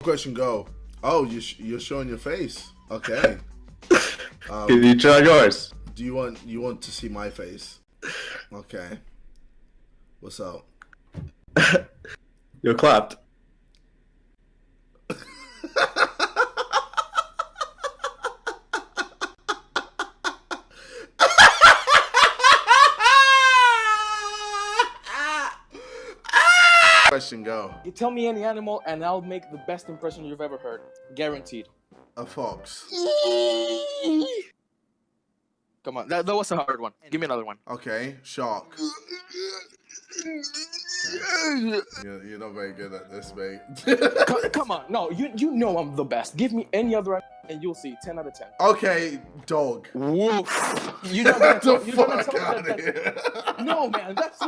Question go. Oh, you're showing your face. Okay. Can you try yours? Do you want to see my face? Okay. What's up? You clapped. Question go. You tell me any animal and I'll make the best impression you've ever heard. Guaranteed. A fox. Come on, that was a hard one. Give me another one. Okay. Shark. You're not very good at this, mate. Come on, no, you know I'm the best. Give me any other and you'll see. 10 out of 10. Okay, dog. Woof. You're not gonna Get the tell, you're gonna fuck tell out that. of here. No, man, that's.